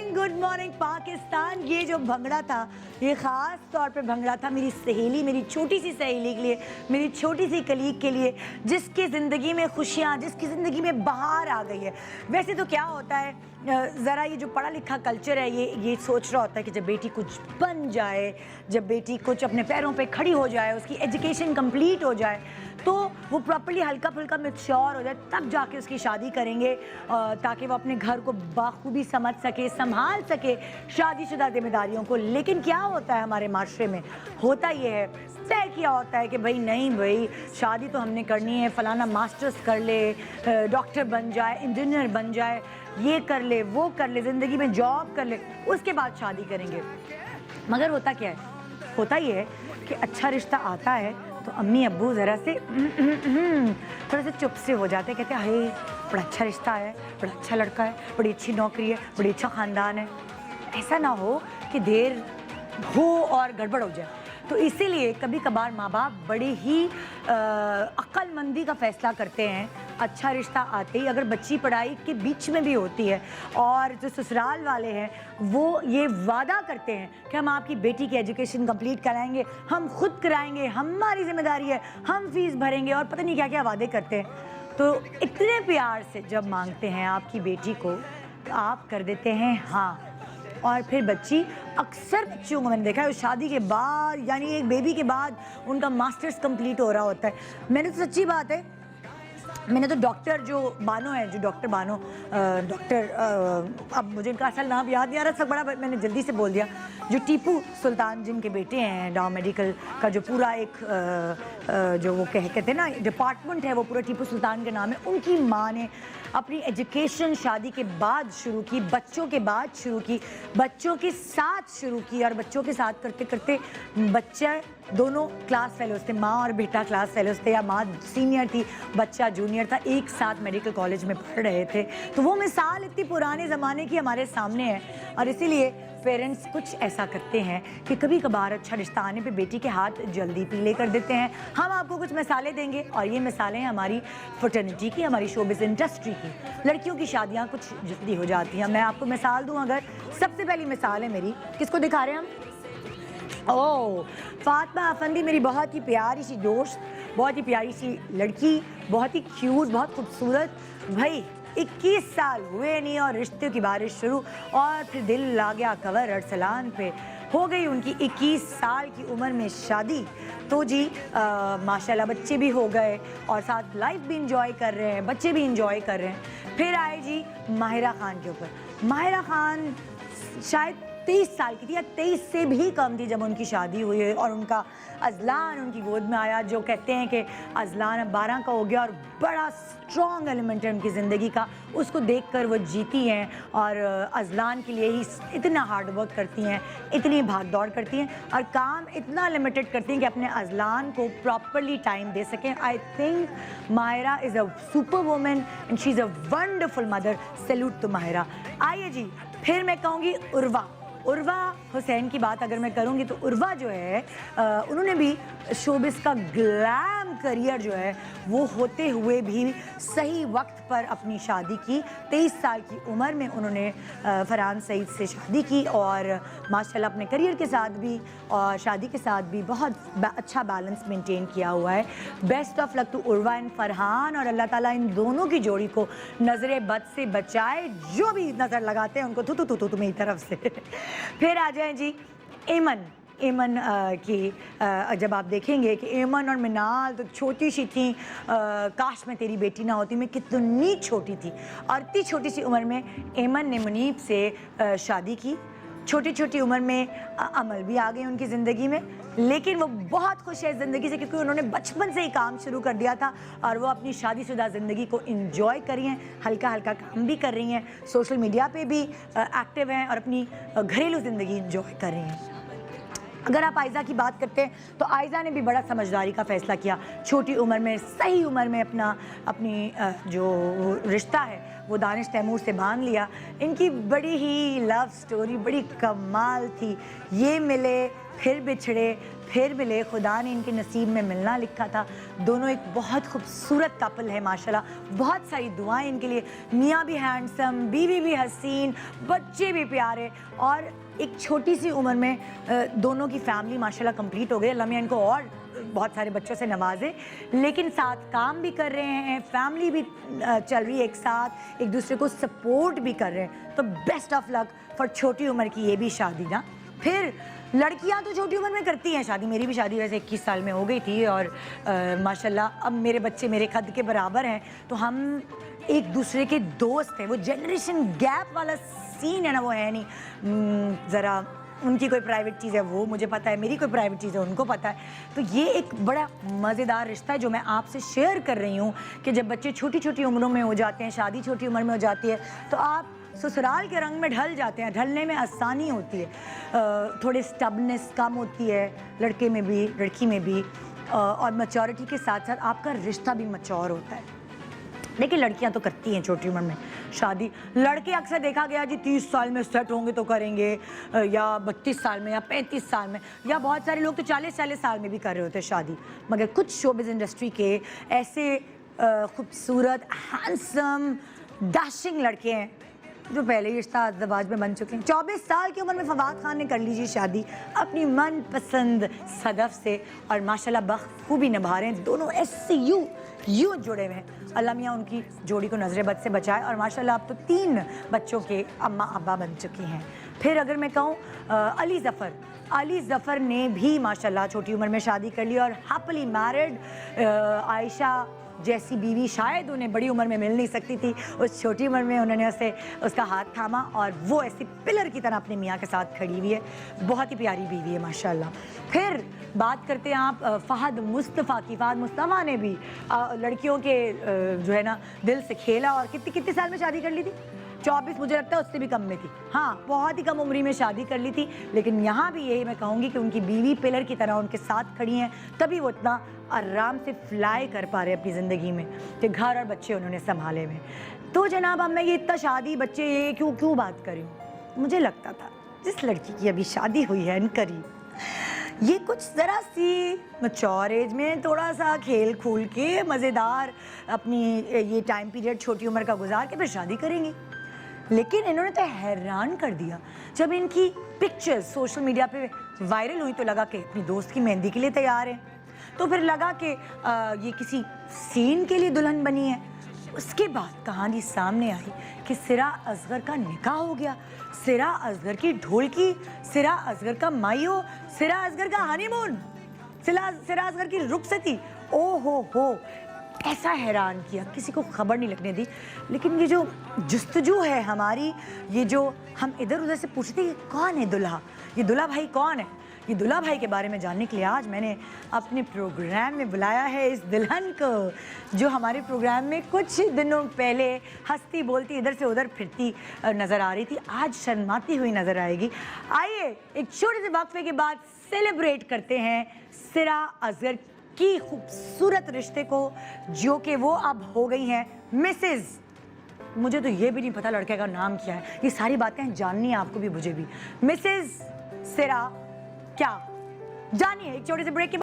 Morning Pakistan. ये जो भंगड़ा था, ये ख़ास तौर पे भंगड़ा था मेरी सहेली, मेरी छोटी सी सहेली के लिए, मेरी छोटी सी कलीग के लिए, जिसकी ज़िंदगी में खुशियाँ, जिसकी ज़िंदगी में बहार आ गई है। वैसे तो क्या होता है, ज़रा ये जो पढ़ा लिखा कल्चर है, ये सोच रहा होता है कि जब बेटी कुछ बन जाए, जब बेटी कुछ अपने पैरों पे खड़ी हो जाए, उसकी एजुकेशन कंप्लीट हो जाए, तो वो प्रॉपर्ली हल्का फुल्का मैच्योर हो जाए, तब जाके उसकी शादी करेंगे, ताकि वो अपने घर को बाखूबी समझ सके, संभाल सके शादीशुदा जिम्मेदारियों को। लेकिन क्या होता है हमारे माशरे में, होता ये है, तय किया होता है कि भाई नहीं भाई, शादी तो हमने करनी है, फलाना मास्टर्स कर ले, डॉक्टर बन जाए, इंजीनियर बन जाए, ये कर ले, वो कर ले, ज़िंदगी में जॉब कर ले, उसके बाद शादी करेंगे। मगर होता क्या है, होता ये है कि अच्छा रिश्ता आता है तो अम्मी अब्बू ज़रा से थोड़ा से चुप से हो जाते, कहते हैं हाय बड़ा अच्छा रिश्ता है, बड़ा अच्छा लड़का है, बड़ी अच्छी नौकरी है, बड़ी अच्छा ख़ानदान है। ऐसा ना हो कि देर हो और गड़बड़ हो जाए। तो इसीलिए कभी कभार माँ बाप बड़े ही अक्लमंदी का फ़ैसला करते हैं। अच्छा रिश्ता आते ही, अगर बच्ची पढ़ाई के बीच में भी होती है और जो ससुराल वाले हैं वो ये वादा करते हैं कि हम आपकी बेटी की एजुकेशन कंप्लीट कराएंगे, हम खुद कराएंगे, हमारी जिम्मेदारी है, हम फीस भरेंगे, और पता नहीं क्या क्या वादे करते हैं। तो इतने प्यार से जब मांगते हैं आपकी बेटी को, तो आप कर देते हैं हाँ। और फिर बच्ची, अक्सर बच्चियों को मैंने देखा है शादी के बाद, यानी एक बेबी के बाद उनका मास्टर्स कंप्लीट हो रहा होता है। मैंने तो सच्ची बात है, मैंने तो डॉक्टर जो बानो है, जो डॉक्टर बानो, अब मुझे उनका असल नाम याद नहीं आ रहा, सब बड़ा मैंने जल्दी से बोल दिया, जो टीपू सुल्तान जिनके बेटे हैं, डाउ मेडिकल का जो पूरा एक जो वो कहते हैं ना डिपार्टमेंट है, वो पूरा टीपू सुल्तान के नाम है। उनकी माँ ने अपनी एजुकेशन शादी के बाद शुरू की, बच्चों के बाद शुरू की, बच्चों के साथ शुरू की, और बच्चों के साथ करते करते बच्चा दोनों क्लास फेलोज थे, माँ और बेटा क्लास फेलोज थे, या माँ सीनियर थी, बच्चा जूनियर था, एक साथ मेडिकल कॉलेज में पढ़ रहे थे। तो वो मिसाल इतनी पुराने ज़माने की हमारे सामने है, और इसीलिए पेरेंट्स कुछ ऐसा करते हैं कि कभी कभार अच्छा रिश्ता आने पे बेटी के हाथ जल्दी पीले कर देते हैं। हम आपको कुछ मिसालें देंगे, और ये मिसालें हमारी फर्टर्निटी की, हमारी शोबिज़ इंडस्ट्री की। लड़कियों की शादियाँ कुछ जल्दी हो जाती हैं। मैं आपको मिसाल दूँ, अगर सबसे पहली मिसाल है मेरी, किसको दिखा रहे हैं हम? ओह, फातिमा अफंदी, मेरी बहुत ही प्यारी सी दोस्त, बहुत ही प्यारी सी लड़की, बहुत ही क्यूट, बहुत खूबसूरत। भाई 21 साल हुए नहीं और रिश्ते की बारिश शुरू, और फिर दिल आ गया कवर अरसलान पे। हो गई उनकी 21 साल की उम्र में शादी। तो जी माशाल्लाह बच्चे भी हो गए, और साथ लाइफ भी इंजॉय कर रहे हैं, बच्चे भी इंजॉय कर रहे हैं। फिर आए जी माहिरा खान के ऊपर। माहिरा खान शायद 23 साल की थी, या 23 से भी कम थी जब उनकी शादी हुई, और उनका अजलान उनकी गोद में आया। जो कहते हैं कि अजलान अब 12 का हो गया, और बड़ा स्ट्रॉन्ग एलिमेंट है उनकी ज़िंदगी का, उसको देखकर वो जीती हैं, और अजलान के लिए ही इतना हार्ड वर्क करती हैं, इतनी भाग दौड़ करती हैं, और काम इतना लिमिटेड करती हैं कि अपने अजलान को प्रॉपरली टाइम दे सकें। I think Mahira is a super woman and she is a wonderful mother. Salute to Mahira. आइए जी, फिर मैं कहूँगी उर्वा हुसैन की बात अगर मैं करूँगी, तो उर्वा जो है उन्होंने भी शोबिस का ग्लैम करियर जो है वो होते हुए भी सही वक्त पर अपनी शादी की। 23 साल की उम्र में उन्होंने फरहान सईद से शादी की, और माशाल्लाह अपने करियर के साथ भी और शादी के साथ भी बहुत अच्छा बैलेंस मेंटेन किया हुआ है। Best of luck to Urwa and Farhan, और अल्लाह ताला इन दोनों की जोड़ी को नज़र बद से बचाए। जो भी नज़र लगाते हैं उनको थू मेरी तरफ से। फिर आ जाएं जी एमन की। जब आप देखेंगे कि एमन और मिनाल तो छोटी सी थी, काश मैं तेरी बेटी ना होती, मैं कितनी छोटी थी। और इतनी छोटी सी उम्र में एमन ने मुनीब से शादी की। छोटी छोटी उम्र में अमल भी आ गई उनकी ज़िंदगी में, लेकिन वो बहुत खुश है ज़िंदगी से, क्योंकि उन्होंने बचपन से ही काम शुरू कर दिया था, और वो अपनी शादीशुदा ज़िंदगी को इंजॉय कर रही हैं, हल्का हल्का काम भी कर रही हैं, सोशल मीडिया पे भी एक्टिव हैं, और अपनी घरेलू ज़िंदगी इंजॉय कर रही हैं। अगर आप आयज़ा की बात करते हैं, तो आयज़ा ने भी बड़ा समझदारी का फ़ैसला किया, छोटी उम्र में, सही उम्र में अपनी जो रिश्ता है वो दानिश तैमूर से बांध लिया। इनकी बड़ी ही लव स्टोरी बड़ी कमाल थी। ये मिले, फिर बिछड़े, फिर मिले, खुदा ने इनके नसीब में मिलना लिखा था। दोनों एक बहुत खूबसूरत कपल है माशाल्लाह, बहुत सारी दुआएं इनके लिए। मियाँ भी हैंडसम, बीवी भी हसीन, बच्चे भी प्यारे, और एक छोटी सी उम्र में दोनों की फैमिली माशाल्लाह कंप्लीट हो गई। अल्लाह मियाँ इनको और बहुत सारे बच्चों से नवाजे, लेकिन साथ काम भी कर रहे हैं, फैमिली भी चल रही है एक साथ, एक दूसरे को सपोर्ट भी कर रहे हैं। तो बेस्ट ऑफ लक फॉर छोटी उम्र की ये भी शादी ना। फिर लड़कियां तो छोटी उम्र में करती हैं शादी, मेरी भी शादी वैसे 21 साल में हो गई थी, और माशाल्लाह अब मेरे बच्चे मेरे कद के बराबर हैं, तो हम एक दूसरे के दोस्त हैं। वो जनरेशन गैप वाला सीन है ना, वो है नहीं। ज़रा उनकी कोई प्राइवेट चीज़ है वो मुझे पता है, मेरी कोई प्राइवेट चीज़ है उनको पता है। तो ये एक बड़ा मज़ेदार रिश्ता है जो मैं आपसे शेयर कर रही हूँ कि जब बच्चे छोटी छोटी उम्रों में हो जाते हैं, शादी छोटी उम्र में हो जाती है, तो आप ससुराल के रंग में ढल जाते हैं। ढलने में आसानी होती है, थोड़ी स्टबनेस कम होती है लड़के में भी लड़की में भी, और मैच्योरिटी के साथ साथ आपका रिश्ता भी मैच्योर होता है। लेकिन लड़कियां तो करती हैं छोटी उम्र में शादी। लड़के अक्सर देखा गया जी 30 साल में सेट होंगे तो करेंगे, या 32 साल में, या 35 साल में, या बहुत सारे लोग तो 40 साल में भी कर रहे होते हैं शादी। मगर कुछ शोबिज़ इंडस्ट्री के ऐसे खूबसूरत हैंडसम डैशिंग लड़के हैं जो पहले ही रिश्ता अज़दवाज में बन चुके हैं। 24 साल की उम्र में फवाद खान ने कर लीजिए शादी अपनी मनपसंद सदफ से, और माशाल्लाह बखूबी निभा रहे हैं। दोनों ऐसे यूं जुड़े हुए हैं। अल्लाह मियाँ उनकी जोड़ी को नजर बद से बचाए, और माशाल्लाह अब तो 3 बच्चों के अम्मा अब्बा बन चुकी हैं। फिर अगर मैं कहूँ अली ज़फ़र ने भी माशाल्लाह छोटी उम्र में शादी कर ली और हैप्पीली मैरिड। आयशा जैसी बीवी शायद उन्हें बड़ी उम्र में मिल नहीं सकती थी, उस छोटी उम्र में उन्होंने उसका हाथ थामा, और वो ऐसी पिलर की तरह अपने मियाँ के साथ खड़ी हुई है। बहुत ही प्यारी बीवी है माशाल्लाह। फिर बात करते हैं आप फ़हद मुस्तफ़ा की। फ़हद मुस्तफ़ा ने भी लड़कियों के जो है ना दिल से खेला, और कितने साल में शादी कर ली थी? 24, मुझे लगता है उससे भी कम में थी। हाँ, बहुत ही कम उम्री में शादी कर ली थी। लेकिन यहाँ भी यही मैं कहूँगी कि उनकी बीवी पिलर की तरह उनके साथ खड़ी हैं, तभी वो इतना आराम से फ्लाई कर पा रहे अपनी ज़िंदगी में, कि घर और बच्चे उन्होंने संभाले हुए। तो जनाब अब मैं ये इतना शादी बच्चे ये क्यों बात कर रही हूँ? मुझे लगता था जिस लड़की की अभी शादी हुई है इनकरीब, ये कुछ ज़रा सी मैच्योर एज में थोड़ा सा खेल खूल के मज़ेदार अपनी ये टाइम पीरियड छोटी उम्र का गुजार के फिर शादी करेंगी। लेकिन इन्होंने तो हैरान कर दिया जब इनकी पिक्चर्स सोशल मीडिया पे वायरल हुई, तो लगा कि अपनी दोस्त की मेहंदी के लिए तैयार है, तो फिर लगा कि ये किसी सीन के लिए दुल्हन बनी है। उसके बाद कहानी सामने आई कि सिरा असगर का निकाह हो गया, सिरा असगर की ढोलकी, सिरा असगर का माइयो, सिरा असगर का हनीमून, सिरा असगर की रुखसती। ओ हो, ऐसा हैरान किया, किसी को खबर नहीं लगने दी। लेकिन ये जो जुस्तजू है हमारी, ये जो हम इधर उधर से पूछते हैं कौन है दूल्हा, ये दूल्हा भाई कौन है, ये दूल्हा भाई के बारे में जानने के लिए आज मैंने अपने प्रोग्राम में बुलाया है इस दुल्हन को, जो हमारे प्रोग्राम में कुछ दिनों पहले हंसती बोलती इधर से उधर फिरती नज़र आ रही थी, आज शर्माती हुई नज़र आएगी। आइए एक छोटे से वक्फे के बाद सेलिब्रेट करते हैं सिरा असगर की खूबसूरत रिश्ते को, जो कि वो अब हो गई हैं मिसेस। मुझे तो ये भी नहीं पता लड़के का नाम क्या है, ये सारी बातें जाननी है आपको भी मुझे भी। मिसेस सिरा क्या जानिए एक छोटे से ब्रेक के